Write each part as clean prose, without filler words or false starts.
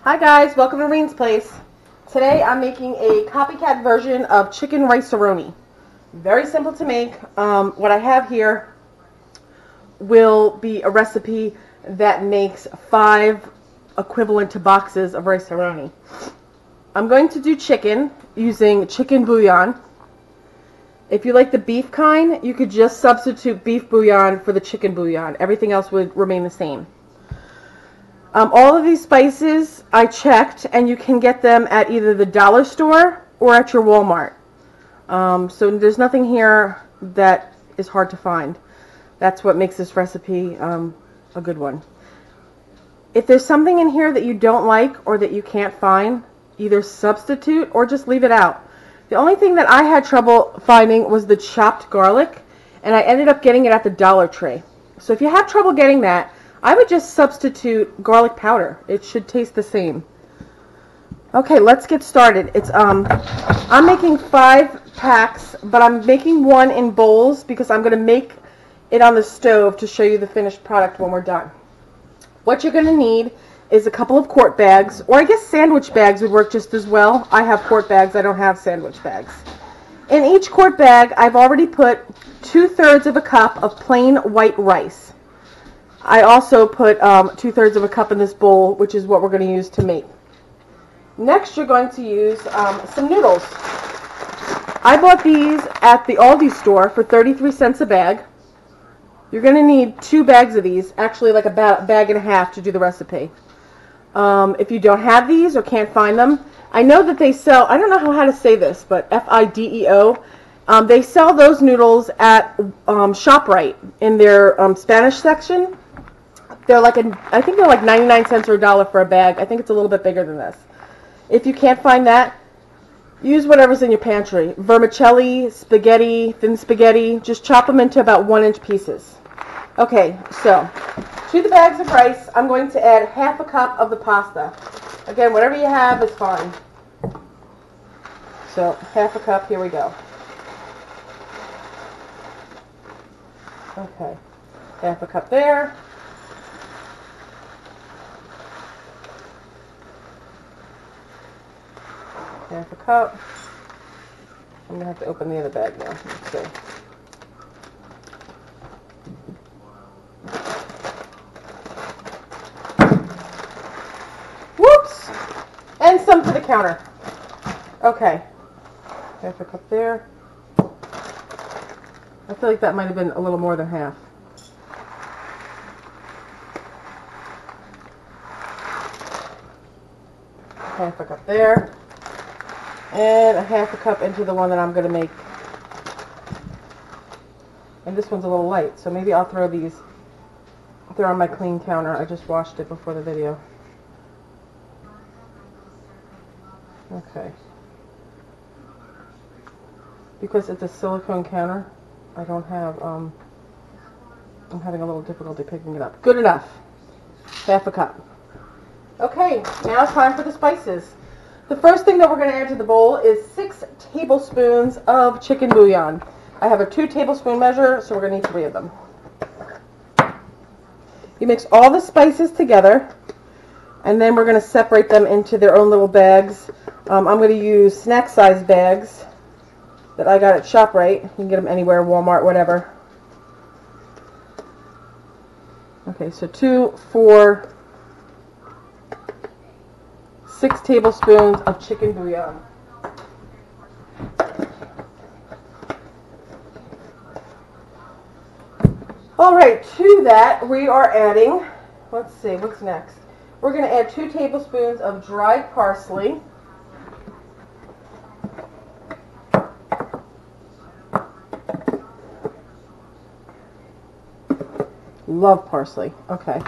Hi guys, welcome to Roni's Place. Today I'm making a copycat version of chicken rice-a-roni. Very simple to make. What I have here will be a recipe that makes 5 equivalent to boxes of rice-a-roni. I'm going to do chicken using chicken bouillon. If you like the beef kind, you could just substitute beef bouillon for the chicken bouillon. Everything else would remain the same. All of these spices I checked, and you can get them at either the dollar store or at your Walmart. So there's nothing here that is hard to find. That's what makes this recipe a good one. If there's something in here that you don't like or that you can't find, either substitute or just leave it out. The only thing that I had trouble finding was the chopped garlic, and I ended up getting it at the Dollar Tree. So if you have trouble getting that, I would just substitute garlic powder. It should taste the same. Okay, let's get started. I'm making 5 packs, but I'm making one in bowls because I'm going to make it on the stove to show you the finished product when we're done. What you're going to need is a couple of quart bags, or I guess sandwich bags would work just as well. I have quart bags. I don't have sandwich bags. In each quart bag, I've already put 2/3 of a cup of plain white rice. I also put 2/3 of a cup in this bowl, which is what we're going to use to make. Next, you're going to use some noodles. I bought these at the Aldi store for 33 cents a bag. You're going to need 2 bags of these, actually like a bag and a half to do the recipe. If you don't have these or can't find them, I know that they sell, I don't know how to say this, but FIDEO. They sell those noodles at ShopRite in their Spanish section. They're like I think they're like 99 cents or $1 for a bag. I think it's a little bit bigger than this. If you can't find that, use whatever's in your pantry. Vermicelli, spaghetti, thin spaghetti. Just chop them into about 1-inch pieces. Okay, so to the bags of rice, I'm going to add 1/2 cup of the pasta. Again, whatever you have is fine. So 1/2 cup, here we go. Okay, 1/2 cup there. Half a cup. I'm going to have to open the other bag now. Let's see. Whoops! And some to the counter. Okay. 1/2 cup there. I feel like that might have been a little more than half. Half a cup there. And 1/2 cup into the one that I'm going to make. And this one's a little light, so maybe I'll throw these. They're on my clean counter. I just washed it before the video. Okay. Because it's a silicone counter, I don't have, I'm having a little difficulty picking it up. Good enough. 1/2 cup. Okay, now it's time for the spices. The first thing that we're going to add to the bowl is 6 tablespoons of chicken bouillon. I have a 2 tablespoon measure, so we're going to need 3 of them. You mix all the spices together, and then we're going to separate them into their own little bags. I'm going to use snack size bags that I got at ShopRite. You can get them anywhere, Walmart, whatever. Okay, so 2, 4, 6 tablespoons of chicken bouillon. Alright, to that we are adding, let's see, what's next? We're going to add 2 tablespoons of dried parsley. Love parsley. Okay.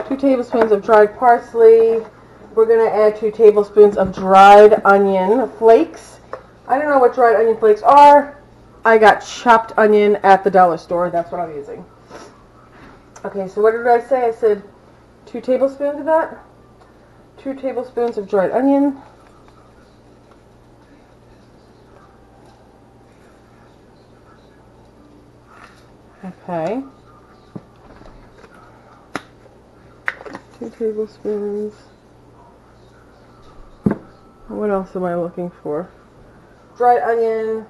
2 tablespoons of dried parsley. We're going to add 2 tablespoons of dried onion flakes. I don't know what dried onion flakes are. I got chopped onion at the dollar store. That's what I'm using. Okay, so what did I say? I said 2 tablespoons of that. 2 tablespoons of dried onion. Okay. 2 tablespoons. What else am I looking for? Dried onion.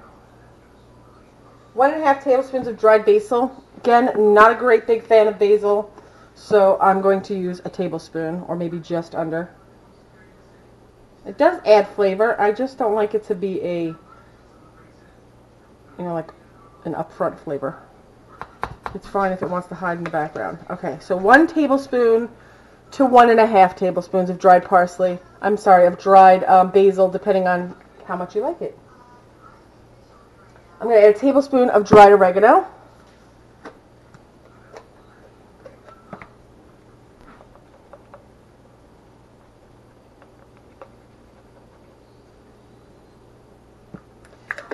1.5 tablespoons of dried basil. Again, not a great big fan of basil, so I'm going to use a tablespoon, or maybe just under. It does add flavor. I just don't like it to be a, you know, like an upfront flavor. It's fine if it wants to hide in the background. Okay, so 1 tablespoon to 1.5 tablespoons of dried parsley. I'm sorry, of dried basil, depending on how much you like it. I'm going to add a tablespoon of dried oregano.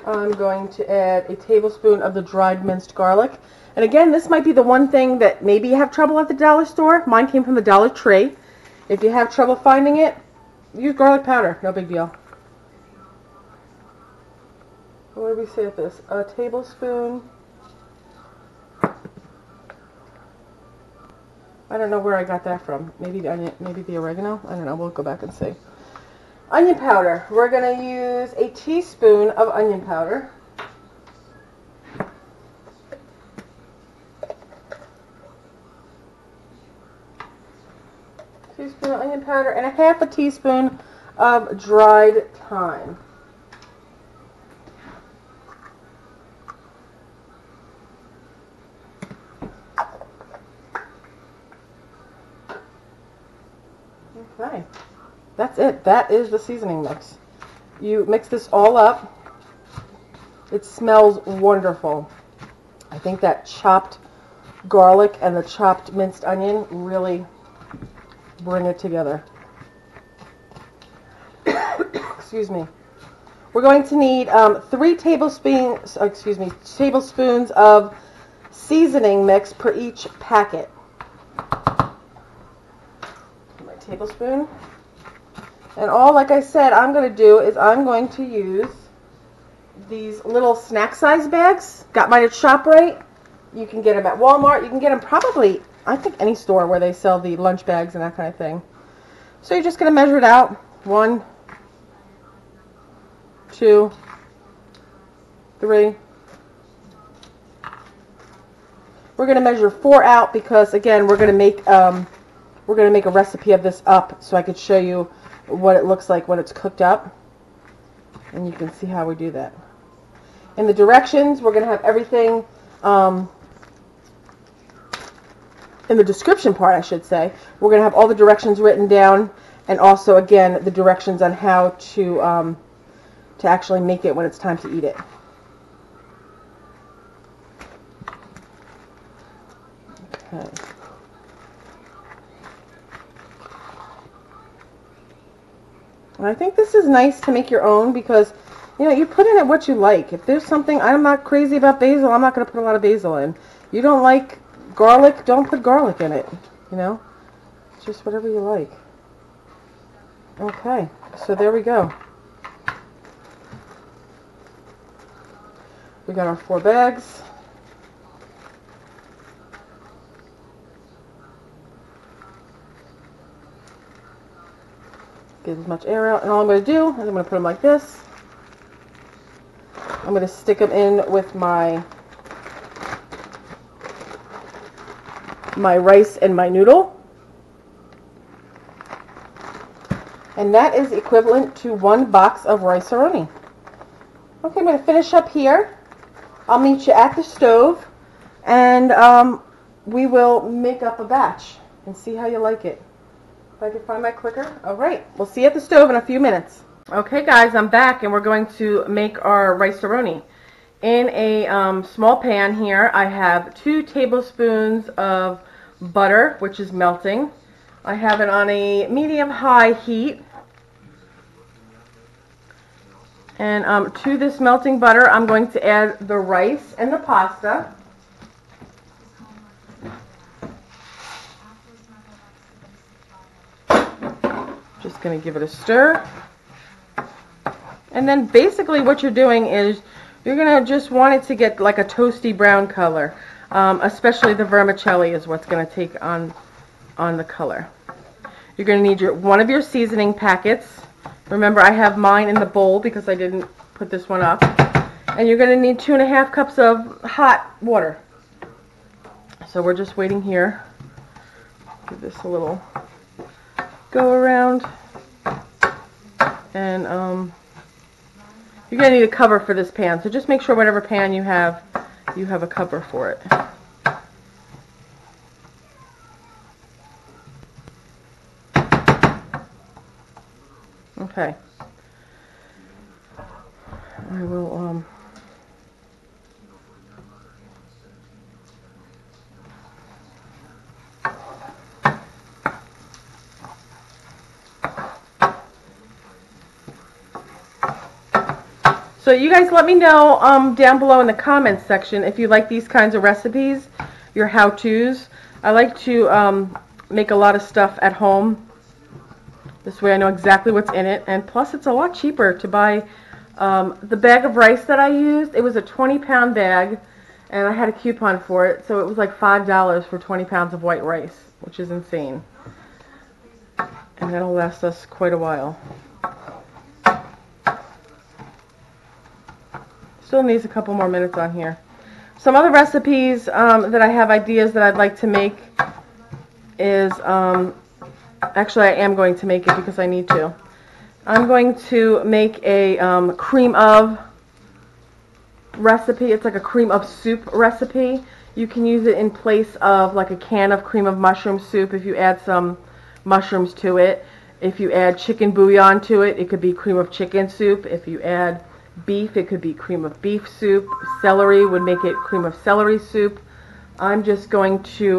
I'm going to add a tablespoon of the dried minced garlic. And again, this might be the one thing that maybe you have trouble at the dollar store. Mine came from the Dollar Tree. If you have trouble finding it, use garlic powder. No big deal. What do we say at this? A tablespoon. I don't know where I got that from. Maybe the onion, maybe the oregano. I don't know. We'll go back and see. Onion powder. We're going to use a teaspoon of onion powder. Teaspoon of onion powder and a 1/2 teaspoon of dried thyme. Okay, that's it. That is the seasoning mix. You mix this all up. It smells wonderful. I think that chopped garlic and the chopped minced onion really bring it together. Excuse me. We're going to need 3 tablespoons of seasoning mix per each packet. My tablespoon. And all, like I said, I'm going to do is I'm going to use these little snack size bags. Got mine at ShopRite. You can get them at Walmart. You can get them probably, I think, any store where they sell the lunch bags and that kind of thing. So you're just going to measure it out. 1, 2, 3. We're going to measure 4 out because, again, we're going to make a recipe of this up so I could show you what it looks like when it's cooked up, and you can see how we do that. In the directions, we're going to have everything in the description part, I should say. We're going to have all the directions written down, and also, again, the directions on how to actually make it when it's time to eat it. Okay. And I think this is nice to make your own because, you know, you put in it what you like. If there's something, I'm not crazy about basil, I'm not going to put a lot of basil in. You don't like garlic, don't put garlic in it, you know. It's just whatever you like. Okay, so there we go. We got our 4 bags. Get as much air out, and all I'm going to do is I'm going to put them like this. I'm going to stick them in with my rice and my noodle. And that is equivalent to 1 box of rice-a-roni. Okay, I'm going to finish up here. I'll meet you at the stove, and we will make up a batch and see how you like it. If I can find my clicker. All right, we'll see you at the stove in a few minutes. Okay, guys, I'm back, and we're going to make our rice-a-roni. In a small pan here, I have 2 tablespoons of butter, which is melting. I have it on a medium-high heat. And to this melting butter, I'm going to add the rice and the pasta. Just going to give it a stir. And then basically what you're doing is you're going to just want it to get like a toasty brown color. Especially the vermicelli is what's going to take on the color. You're going to need one of your seasoning packets. Remember, I have mine in the bowl because I didn't put this one up. And you're going to need 2.5 cups of hot water. So we're just waiting here. Give this a little go around. And you're going to need a cover for this pan. So just make sure whatever pan you have a cover for it. Okay. I will So you guys let me know down below in the comments section if you like these kinds of recipes, your how-tos. I like to make a lot of stuff at home. This way I know exactly what's in it, and plus it's a lot cheaper to buy the bag of rice that I used. It was a 20-pound bag, and I had a coupon for it, so it was like $5 for 20 pounds of white rice, which is insane. And that'll last us quite a while. Still needs a couple more minutes on here. Some other recipes that I have ideas that I'd like to make is, actually I am going to make it because I need to. I'm going to make a cream of recipe. It's like a cream of soup recipe. You can use it in place of like a can of cream of mushroom soup if you add some mushrooms to it. If you add chicken bouillon to it, it could be cream of chicken soup. If you add beef, it could be cream of beef soup. Celery would make it cream of celery soup. I'm just going to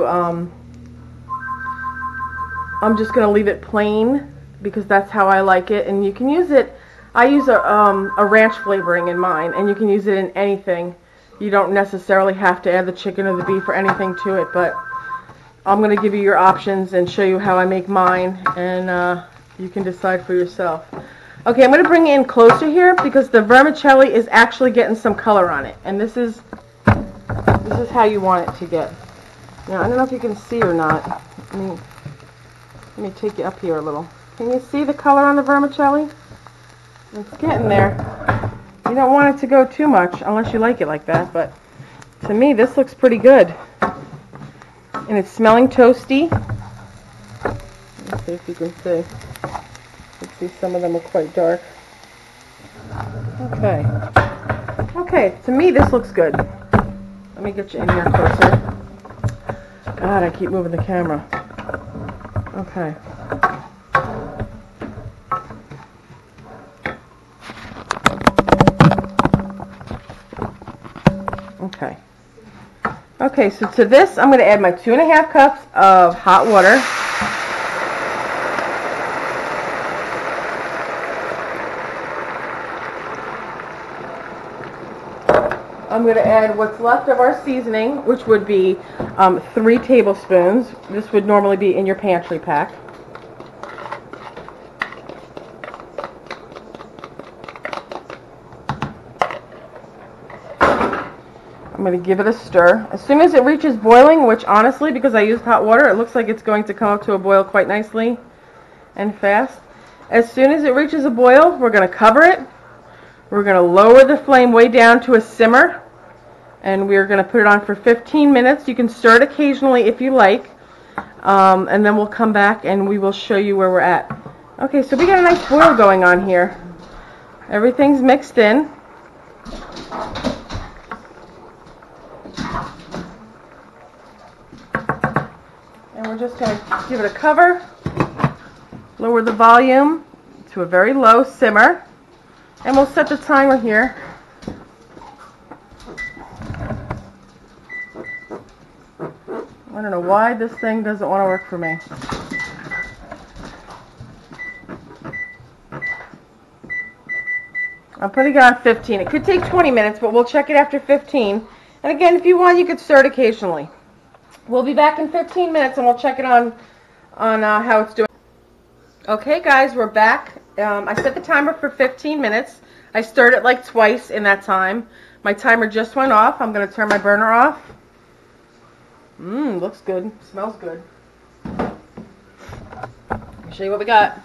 leave it plain because that's how I like it. And you can use it. I use a ranch flavoring in mine, and you can use it in anything. You don't necessarily have to add the chicken or the beef or anything to it, but I'm going to give you your options and show you how I make mine, and you can decide for yourself. Okay, I'm going to bring it in closer here because the vermicelli is actually getting some color on it, and this is how you want it to get. Now, I don't know if you can see or not. Let me take you up here a little. Can you see the color on the vermicelli? It's getting there. You don't want it to go too much unless you like it like that, but to me this looks pretty good. And it's smelling toasty. Let's see if you can see. You can see some of them are quite dark. Okay. Okay, to me this looks good. Let me get you in here closer. God, I keep moving the camera. Okay. Okay. Okay, so to this, I'm going to add my 2.5 cups of hot water. I'm going to add what's left of our seasoning, which would be 3 tablespoons. This would normally be in your pantry pack. I'm going to give it a stir. As soon as it reaches boiling, which honestly, because I used hot water, it looks like it's going to come up to a boil quite nicely and fast. As soon as it reaches a boil, we're going to cover it. We're going to lower the flame way down to a simmer, and we're going to put it on for 15 minutes. You can stir it occasionally if you like, and then we'll come back and we will show you where we're at. Okay, so we got a nice boil going on here. Everything's mixed in. And we're just going to give it a cover, lower the volume to a very low simmer, and we'll set the timer here. I don't know why this thing doesn't want to work for me. I'm putting it on 15. It could take 20 minutes, but we'll check it after 15. And again, if you want, you could stir it occasionally. We'll be back in 15 minutes and we'll check it on how it's doing. Okay guys, we're back. I set the timer for 15 minutes. I stirred it like twice in that time. My timer just went off. I'm going to turn my burner off. Looks good. Smells good. Let me show you what we got.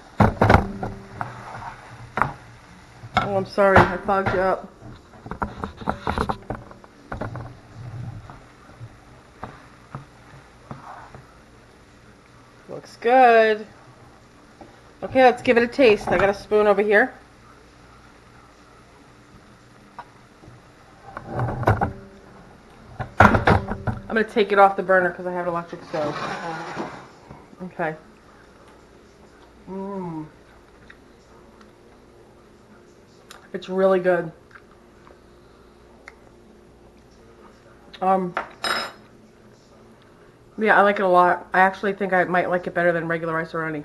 Oh, I'm sorry, I fogged you up. Looks good. Okay, let's give it a taste. I got a spoon over here. I'm going to take it off the burner because I have an electric stove. Okay. It's really good. Yeah, I like it a lot. I actually think I might like it better than regular rice-a-roni.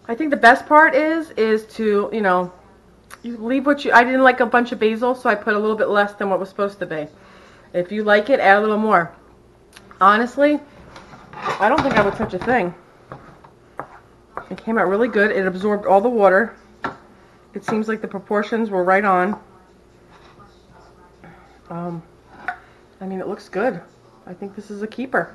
I think the best part is to, you know, you leave what you, I didn't like a bunch of basil, so I put a little bit less than what was supposed to be. If you like it, add a little more. Honestly, I don't think I would touch a thing. It came out really good. It absorbed all the water. It seems like the proportions were right on. I mean, it looks good. I think this is a keeper.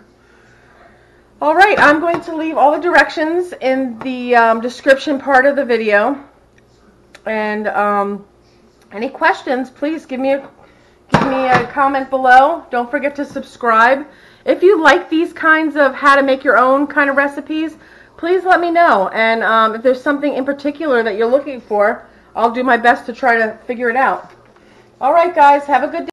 All right, I'm going to leave all the directions in the description part of the video. And any questions, please give me a comment below. Don't forget to subscribe. If you like these kinds of how to make your own kind of recipes, please let me know. And if there's something in particular that you're looking for, I'll do my best to try to figure it out. All right, guys, have a good day.